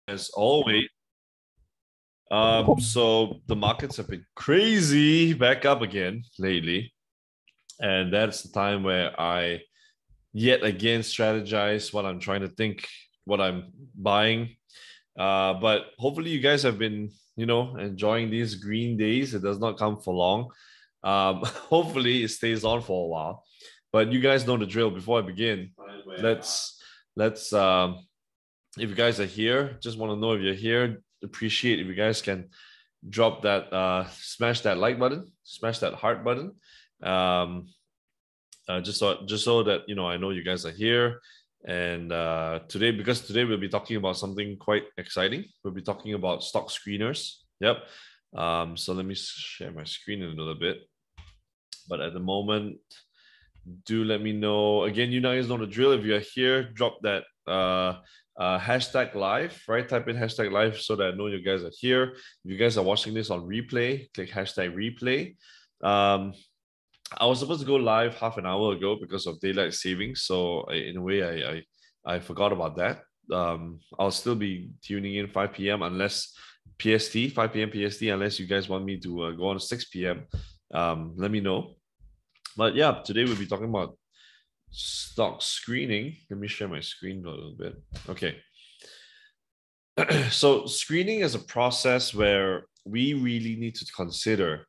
as always. So the markets have been crazy back up again lately. And that's the time where I yet again strategize what I'm trying to think, what I'm buying. But hopefully you guys have been, enjoying these green days. It does not come for long. Hopefully it stays on for a while. But you guys know the drill. Before I begin, let's if you guys are here, just want to know if you're here. Appreciate if you guys can drop that, smash that like button, smash that heart button. Just so that I know you guys are here. And because today we'll be talking about something quite exciting. We'll be talking about stock screeners. Yep. So let me share my screen in a little bit. But at the moment, do let me know. Again, you guys know the drill. If you're here, drop that hashtag live, right? Type in hashtag live so that I know you guys are here. If you guys are watching this on replay, click hashtag replay. I was supposed to go live half an hour ago because of daylight savings. So in a way, I forgot about that. I'll still be tuning in 5 p.m. unless PST, 5 p.m. PST, unless you guys want me to go on 6 p.m. Let me know. But yeah, today we'll be talking about stock screening. Let me share my screen a little bit. Okay. So screening is a process where we really need to consider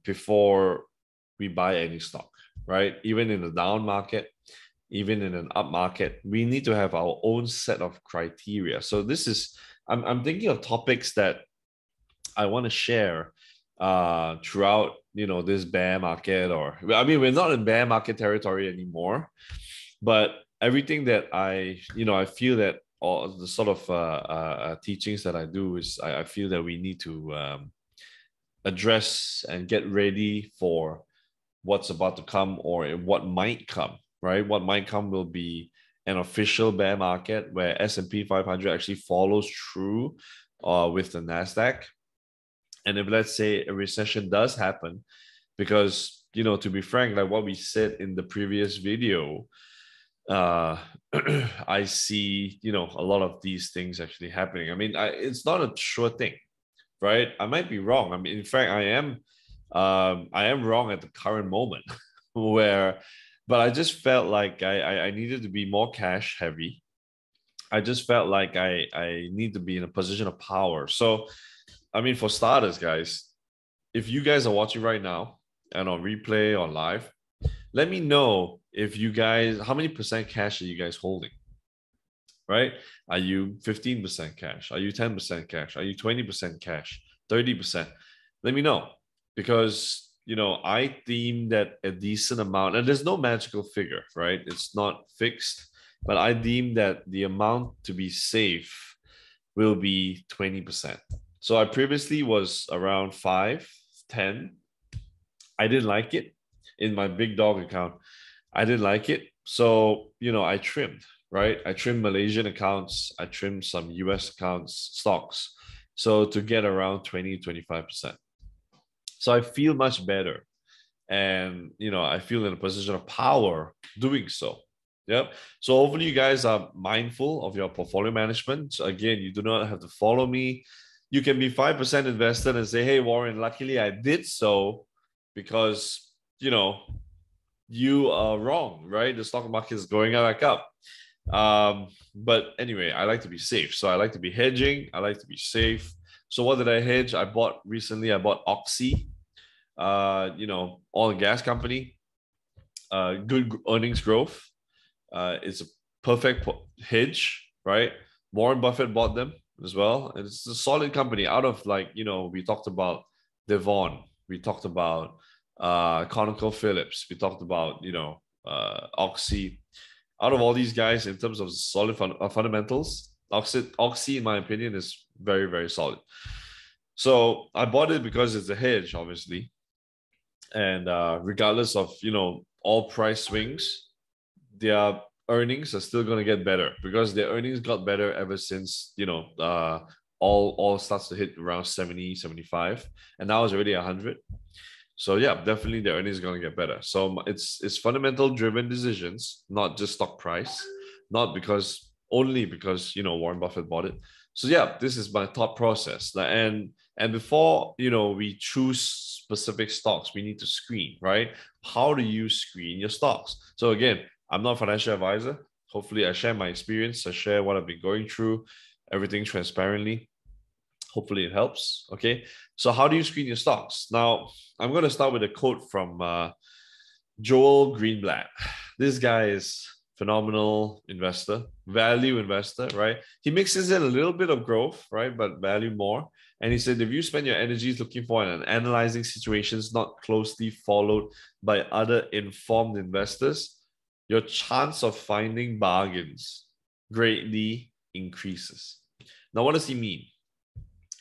before we buy any stock, right? Even in a down market, even in an up market, we need to have our own set of criteria. So this is, I'm thinking of topics that I want to share throughout, this bear market, or I mean, we're not in bear market territory anymore, but everything that I feel that all the sort of teachings that I do is I feel that we need to address and get ready for what's about to come or what might come, right? What might come will be an official bear market where S&P 500 actually follows through with the NASDAQ. And if, let's say, a recession does happen, because, to be frank, like what we said in the previous video, I see, a lot of these things actually happening. I mean, it's not a sure thing, right? I might be wrong. I mean, in fact, I am wrong at the current moment but I just felt like I needed to be more cash heavy. I just felt like I need to be in a position of power. So, I mean, for starters, guys, if you guys are watching right now and on replay, on live, let me know if you guys, how many percent cash are you guys holding, right? Are you 15% cash? Are you 10% cash? Are you 20% cash? 30%? Let me know, because, I deem that a decent amount, and there's no magical figure, right? It's not fixed, but I deem that the amount to be safe will be 20%. So I previously was around 5, 10. I didn't like it in my big dog account. I didn't like it. So, I trimmed, right? I trimmed Malaysian accounts. I trimmed some US accounts, stocks. So to get around 20, 25%. So I feel much better. And, I feel in a position of power doing so. Yep. So hopefully you guys are mindful of your portfolio management. So again, you do not have to follow me. You can be 5% invested and say, hey, Warren, luckily I did so because, you are wrong, right? The stock market is going back up. But anyway, I like to be safe. So I like to be hedging. I like to be safe. So what did I hedge? I bought Oxy, oil and gas company, good earnings growth. It's a perfect hedge, right? Warren Buffett bought them as well. And it's a solid company. Out of we talked about Devon, we talked about ConocoPhillips, we talked about Oxy. Out of all these guys, in terms of solid fundamentals, Oxy, in my opinion, is very, very solid. So I bought it because it's a hedge, obviously, and regardless of all price swings, their earnings are still going to get better, because their earnings got better ever since all starts to hit around 70, 75, and now it's already 100. So yeah, definitely the earnings are going to get better. So it's fundamental driven decisions, not just stock price, not because only because, you know, Warren Buffett bought it. So yeah, this is my thought process. And before, you know, we choose specific stocks, we need to screen, right? How do you screen your stocks? So again, I'm not a financial advisor. Hopefully I share my experience. I share what I've been going through, everything transparently. Hopefully it helps. Okay. So how do you screen your stocks? Now, I'm going to start with a quote from Joel Greenblatt. This guy is phenomenal investor, value investor, right? He mixes in a little bit of growth, right? But value more. And he said, if you spend your energies looking for and analyzing situations not closely followed by other informed investors, your chance of finding bargains greatly increases. Now, what does he mean?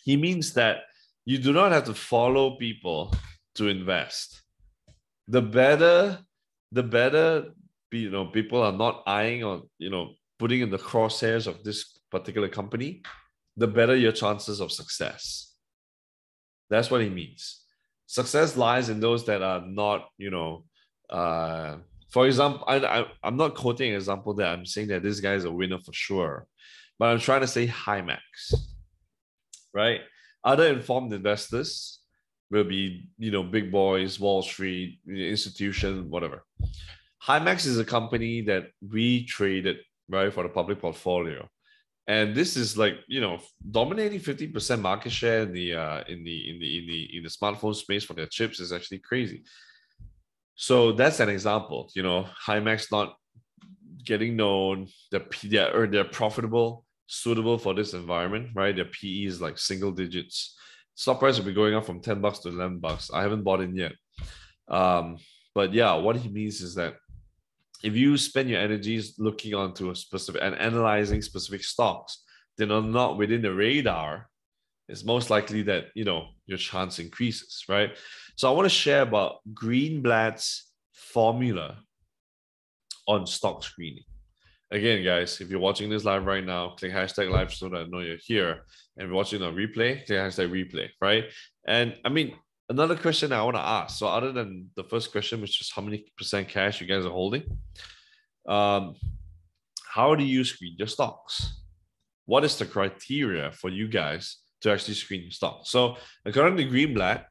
He means that you do not have to follow people to invest. The better, you know, people are not eyeing or, you know, putting in the crosshairs of this particular company, the better your chances of success. That's what he means. Success lies in those that are not, you know, for example, I'm not quoting an example that I'm saying that this guy is a winner for sure, but I'm trying to say Himax, right? Other informed investors will be, you know, big boys, Wall Street, institution, whatever. Himax is a company that we traded, right, for the public portfolio. And this is like, you know, dominating 50% market share in the smartphone space for their chips is actually crazy. So that's an example. You know, Himax not getting known, they're profitable, suitable for this environment, right? Their PE is like single digits. Stock price will be going up from $10 to $11. I haven't bought in yet. But yeah, what he means is that if you spend your energies looking onto a specific and analyzing specific stocks that are not within the radar, it's most likely that, you know, your chance increases, right? So I want to share about Greenblatt's formula on stock screening. Again, guys, if you're watching this live right now, click hashtag live so that I know you're here. And if you're watching on replay, click hashtag replay, right? And I mean, another question I want to ask. So other than the first question, which is how many percent cash you guys are holding, how do you screen your stocks? What is the criteria for you guys to actually screen your stocks? So according to Greenblatt,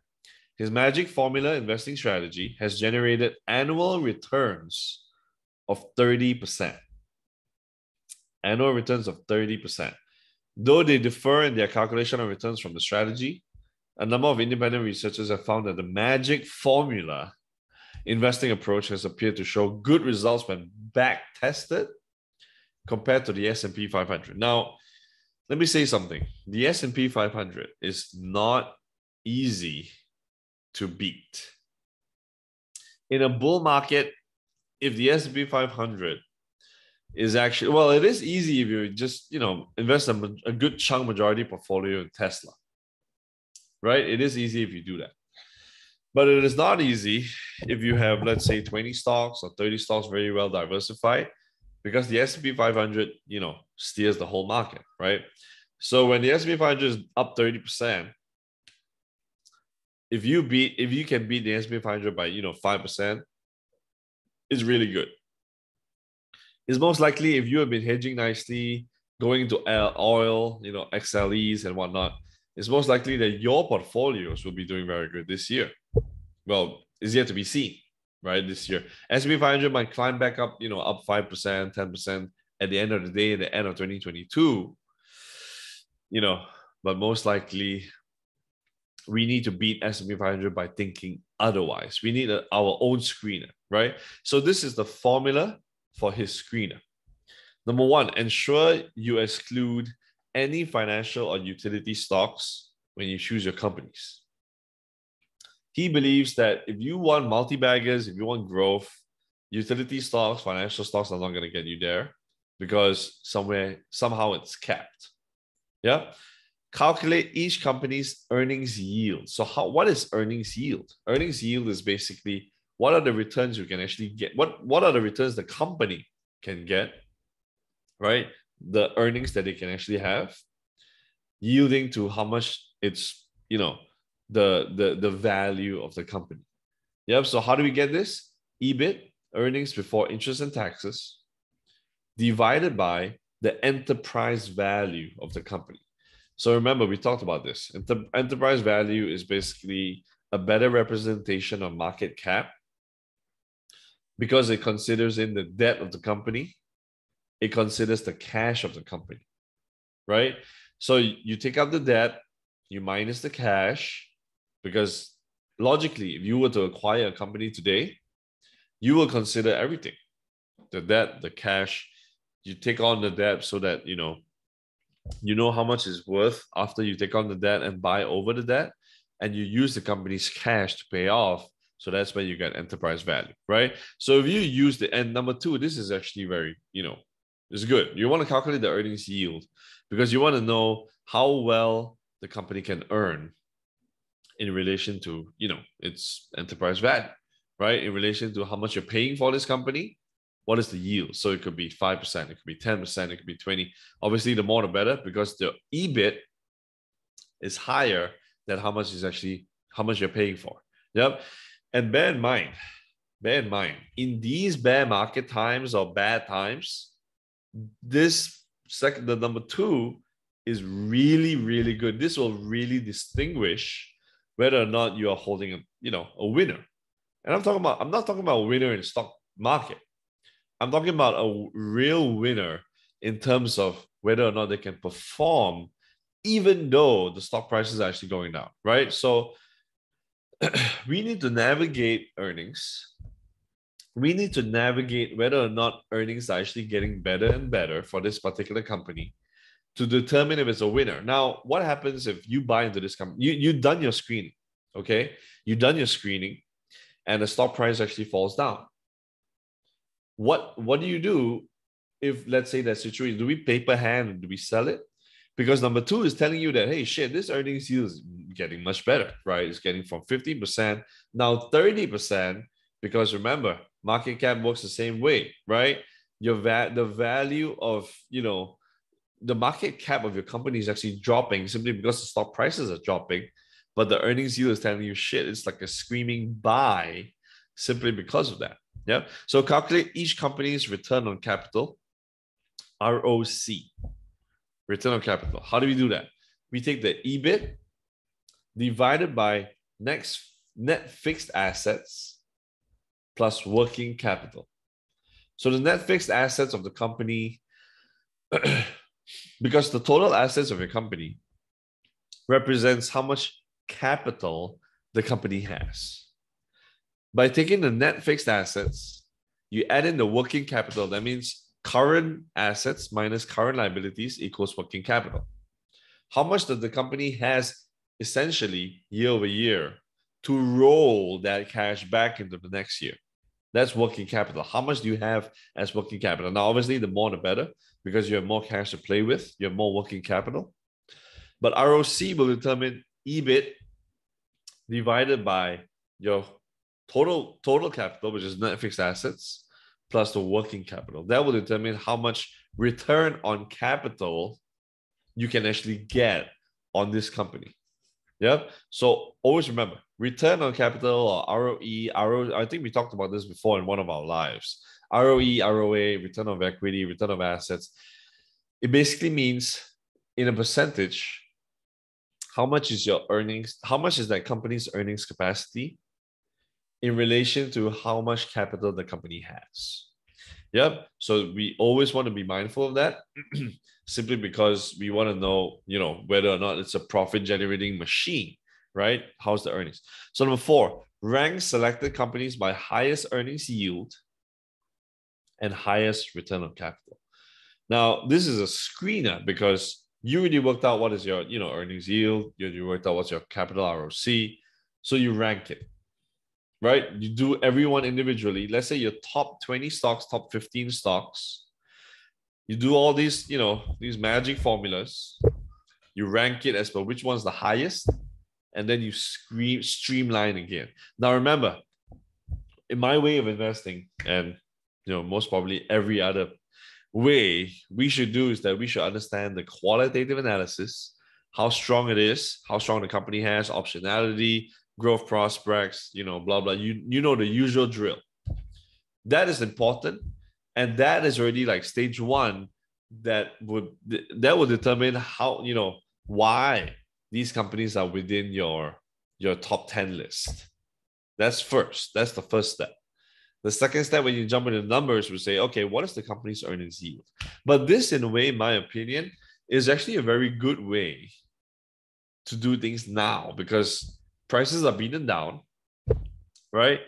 his magic formula investing strategy has generated annual returns of 30%. Annual returns of 30%. Though they differ in their calculation of returns from the strategy, a number of independent researchers have found that the magic formula investing approach has appeared to show good results when back-tested compared to the S&P 500. Now, let me say something. The S&P 500 is not easy to beat. In a bull market, if the S&P 500 is actually, well, it is easy if you just, you know, invest a good chunk majority portfolio in Tesla, right? It is easy if you do that. But it is not easy if you have, let's say, 20 stocks or 30 stocks very well diversified, because the S&P 500, you know, steers the whole market, right? So when the S&P 500 is up 30%, if you can beat the S&P 500 by, you know, 5%, it's really good. It's most likely if you have been hedging nicely, going into oil, you know, XLEs and whatnot, it's most likely that your portfolios will be doing very good this year. Well, it's yet to be seen, right? This year, S&P 500 might climb back up, you know, up 5%, 10% at the end of the day, at the end of 2022, you know, but most likely we need to beat S&P 500 by thinking otherwise. We need our own screener, right? So this is the formula for his screener. Number one, ensure you exclude any financial or utility stocks when you choose your companies. He believes that if you want multi-baggers, if you want growth, utility stocks, financial stocks are not going to get you there because somehow it's capped. Yeah. Calculate each company's earnings yield. So what is earnings yield? Earnings yield is basically what are the returns you can actually get? What are the returns the company can get, right? The earnings that they can actually have, yielding to how much it's, you know, the value of the company. Yep. So how do we get this? EBIT, earnings before interest and taxes, divided by the enterprise value of the company. So remember, we talked about this. Enterprise value is basically a better representation of market cap because it considers in the debt of the company, it considers the cash of the company, right? So you take out the debt, you minus the cash, because logically, if you were to acquire a company today, you will consider everything, the debt, the cash. You take on the debt so that, you know how much it's worth after you take on the debt and buy over the debt, and you use the company's cash to pay off. So that's when you get enterprise value, right? So if you use the, and number two, this is actually very, it's good. You want to calculate the earnings yield because you want to know how well the company can earn in relation to, its enterprise value, right? In relation to how much you're paying for this company, what is the yield? So it could be 5%, it could be 10%, it could be 20%. Obviously, the more the better because the EBIT is higher than how much you're paying for. Yep. And bear in mind, in these bear market times or bad times, the number two is really, really good. This will really distinguish whether or not you are holding a winner. And I'm not talking about a winner in the stock market. I'm talking about a real winner in terms of whether or not they can perform, even though the stock prices are actually going down, right? So we need to navigate earnings. We need to navigate whether or not earnings are actually getting better and better for this particular company to determine if it's a winner. Now, what happens if you buy into this company? You've done your screening, okay? You've done your screening and the stock price actually falls down. What do you do if, let's say, that situation? Do we paper hand and do we sell it? Because number two is telling you that, hey, shit, this earnings yield is getting much better, right? It's getting from 15%, now 30%, because remember, market cap works the same way, right? The value of, the market cap of your company is actually dropping simply because the stock prices are dropping, but the earnings yield is telling you, shit, it's like a screaming buy simply because of that. Yeah. So calculate each company's return on capital, ROC. Return on capital. How do we do that? We take the EBIT divided by net fixed assets plus working capital. So the net fixed assets of the company, because the total assets of your company represents how much capital the company has. By taking the net fixed assets, you add in the working capital. That means current assets minus current liabilities equals working capital. How much does the company has essentially year over year to roll that cash back into the next year? That's working capital. How much do you have as working capital? Now, obviously, the more the better because you have more cash to play with. You have more working capital. But ROC will determine EBIT divided by your total capital, which is net fixed assets, plus the working capital. That will determine how much return on capital you can actually get on this company. Yep. So always remember, return on capital or ROE, I think we talked about this before in one of our lives. ROE, ROA, return on equity, return on assets. It basically means in a percentage, how much is your earnings, how much is that company's earnings capacity in relation to how much capital the company has. Yep. So we always want to be mindful of that simply because we want to know, whether or not it's a profit generating machine, right? How's the earnings? So number 4, rank selected companies by highest earnings yield and highest return on capital. Now, this is a screener because you already worked out what is your, earnings yield. You worked out what's your capital ROC. So you rank it. Right? You do everyone individually. Let's say your top 20 stocks, top 15 stocks. You do all these, these magic formulas. You rank it as per which one's the highest, and then you streamline again. Now, remember, in my way of investing, and most probably every other way we should do is that we should understand the qualitative analysis, how strong it is, how strong the company has, optionality, growth prospects, blah, blah. You know the usual drill. That is important. And that is already like stage 1 that would determine how, why these companies are within your top 10 list. That's the first step. The second step, when you jump into numbers, we say, okay, what is the company's earnings yield? But this, in a way, in my opinion, is actually a very good way to do things now, because prices are beaten down, right?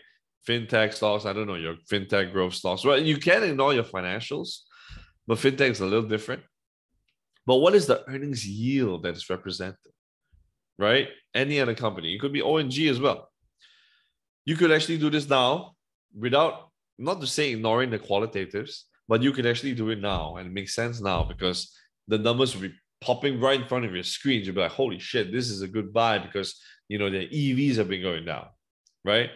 Fintech stocks, I don't know, your fintech growth stocks. Well, you can ignore your financials, but fintech is a little different. But what is the earnings yield that is represented, right? Any other company, it could be O&G as well. You could actually do this now without, not to say ignoring the qualitatives, but you can actually do it now, and it makes sense now because the numbers will be popping right in front of your screen. You'll be like, holy shit, this is a good buy because, the EVs have been going down, right?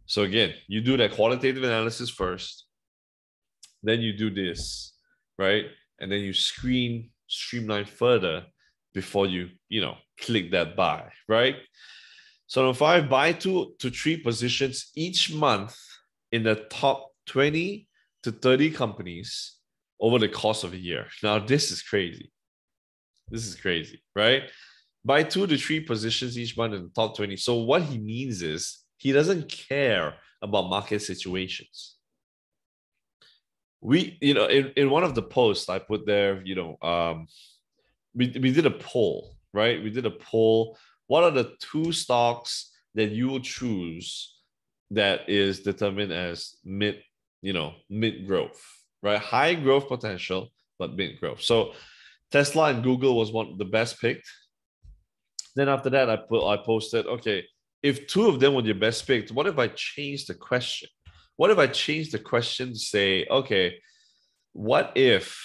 So again, you do that qualitative analysis first, then you do this, right? And then you streamline further before you, click that buy, right? So number 5, buy 2 to 3 positions each month in the top 20 to 30 companies over the course of a year. Now, this is crazy. This is crazy, right? Buy 2 to 3 positions each month in the top 20. So what he means is he doesn't care about market situations. We, in one of the posts I put there, we did a poll, right? We did a poll. What are the 2 stocks that you will choose that is determined as mid growth, right? High growth potential, but mid growth. So Tesla and Google was one of the best picked. Then after that, I posted, okay, if 2 of them were your best picked, what if I changed the question? What if I changed the question to say, okay, what if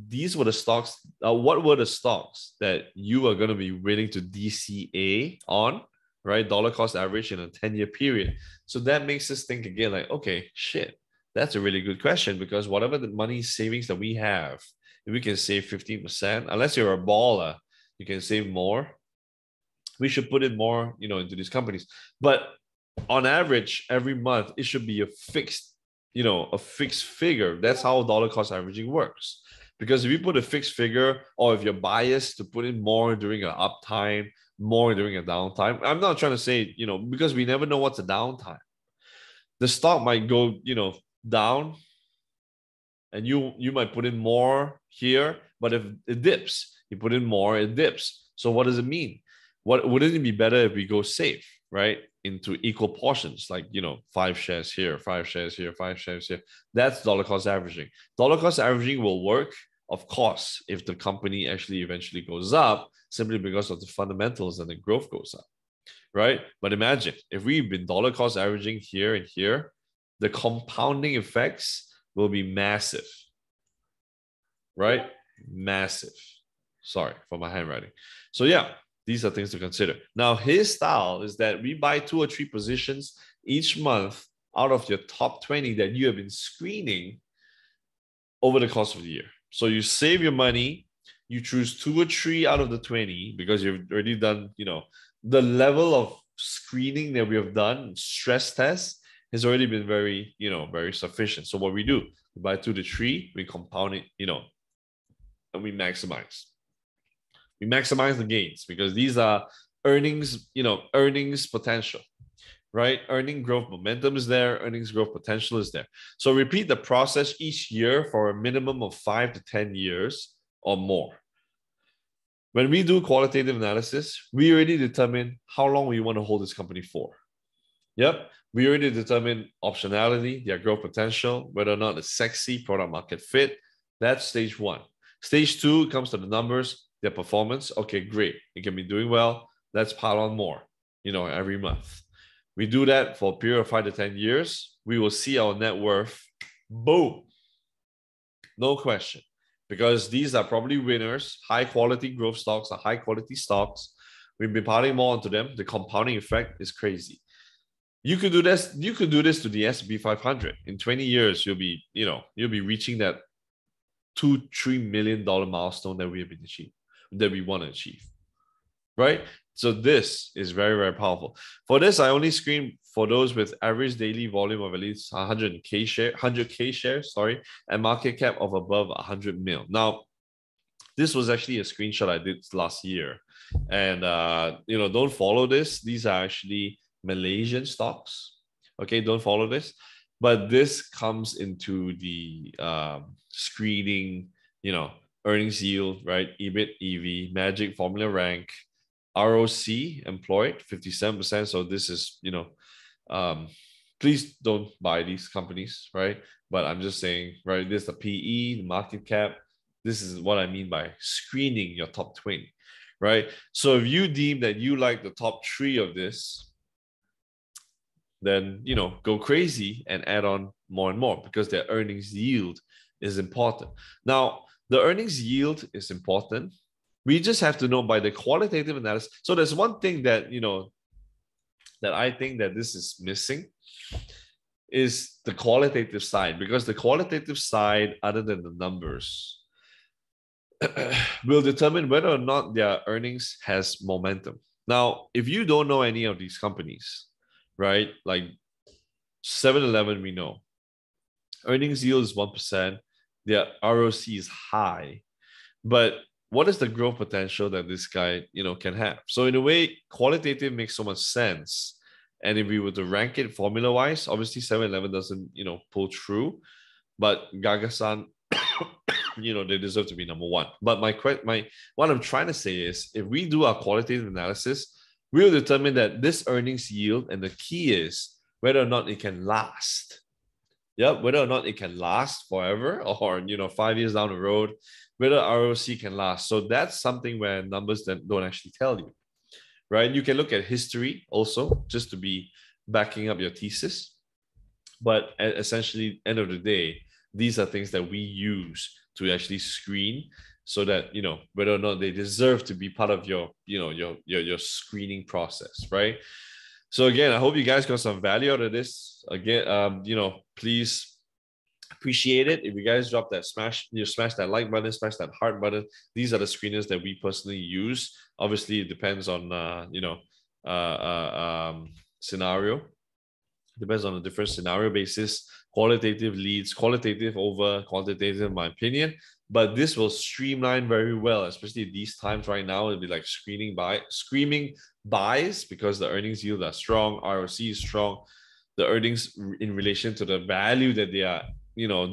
these were the stocks, what were the stocks that you are going to be willing to DCA on, right? Dollar cost average in a 10-year period. So that makes us think again, like, okay, shit, that's a really good question, because whatever the money savings that we have, if we can save 15%, unless you're a baller, you can save more. We should put in more, into these companies. But on average, every month, it should be a fixed figure. That's how dollar cost averaging works. Because if you put a fixed figure, or if you're biased to put in more during an uptime, more during a downtime, I'm not trying to say, because we never know what's a downtime. The stock might go, down, and you might put in more here, but if it dips, you put in more, it dips. So what does it mean? Wouldn't it be better if we go safe, right? Into equal portions, like, 5 shares here, 5 shares here, 5 shares here. That's dollar cost averaging. Dollar cost averaging will work, of course, if the company actually eventually goes up, simply because of the fundamentals and the growth goes up, right? But imagine if we've been dollar cost averaging here and here, the compounding effects will be massive, right? Massive. Sorry for my handwriting. So yeah, these are things to consider. Now, his style is that we buy 2 or 3 positions each month out of your top 20 that you have been screening over the course of the year. So you save your money, you choose 2 or 3 out of the 20 because you've already done, the level of screening that we have done, stress test, has already been very, very sufficient. So what we do, we buy 2 to 3, we compound it, and we maximize. We maximize the gains because these are earnings, earnings potential, right? Earning growth momentum is there, earnings growth potential is there. So repeat the process each year for a minimum of 5 to 10 years or more. When we do qualitative analysis, we already determine how long we want to hold this company for. Yep, we already determine optionality, their growth potential, whether or not it's sexy product market fit. That's stage 1. Stage 2 comes to the numbers, their performance. Okay, great. It can be doing well. Let's pile on more, every month. We do that for a period of 5 to 10 years. We will see our net worth, boom. No question. Because these are probably winners. High quality growth stocks are high quality stocks. We've been piling more onto them. The compounding effect is crazy. You could do this. You could do this to the S&P 500. In 20 years, you'll be reaching that $2-3 million milestone that we want to achieve, right? So this is very, very powerful. For this, I only screen for those with average daily volume of at least 100K shares, sorry, and market cap of above 100 mil. Now, this was actually a screenshot I did last year. And, don't follow this. These are actually Malaysian stocks. Okay, don't follow this. But this comes into the screening, earnings yield, right? EBIT, EV, magic formula rank, ROC employed 57%. So this is, please don't buy these companies, right? But I'm just saying, right, this is the PE, the market cap. This is what I mean by screening your top 20, right? So if you deem that you like the top 3 of this, then, go crazy and add on more and more because their earnings yield is important. Now, the earnings yield is important. We just have to know by the qualitative analysis. So there's one thing that, that I think that this is missing is the qualitative side, because the qualitative side, other than the numbers, will determine whether or not their earnings has momentum. Now, if you don't know any of these companies, right, like 7-Eleven, we know earnings yield is 1%, their ROC is high, but what is the growth potential that this guy, can have? So in a way, qualitative makes so much sense. And if we were to rank it formula-wise, obviously 7-Eleven doesn't, pull through, but Gagasan, they deserve to be number 1. But what I'm trying to say is, if we do our qualitative analysis, we'll determine that this earnings yield, and the key is whether or not it can last. Yep, whether or not it can last forever or, 5 years down the road, whether ROC can last. So that's something where numbers that don't actually tell you, right? You can look at history also just to be backing up your thesis. But essentially, end of the day, these are things that we use to actually screen so that, whether or not they deserve to be part of your, your screening process, right? So again, I hope you guys got some value out of this. Again, please appreciate it. If you guys drop that smash that like button, smash that heart button. These are the screeners that we personally use. Obviously, it depends on scenario. Depends on a different scenario basis. Qualitative leads, qualitative over quantitative, in my opinion. But this will streamline very well, especially these times right now. It'll be like screaming buys because the earnings yield are strong, ROC is strong. The earnings in relation to the value that they are,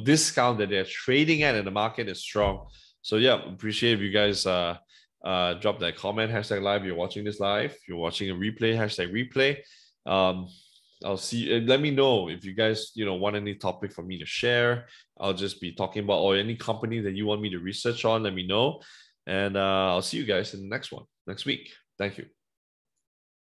discount that they're trading at in the market is strong. So yeah, appreciate if you guys drop that comment, #live. You're watching this live. If you're watching a replay, #replay. I'll see. Let me know if you guys, want any topic for me to share. I'll just be talking about, or any company that you want me to research on. Let me know, and I'll see you guys in the next one next week. Thank you.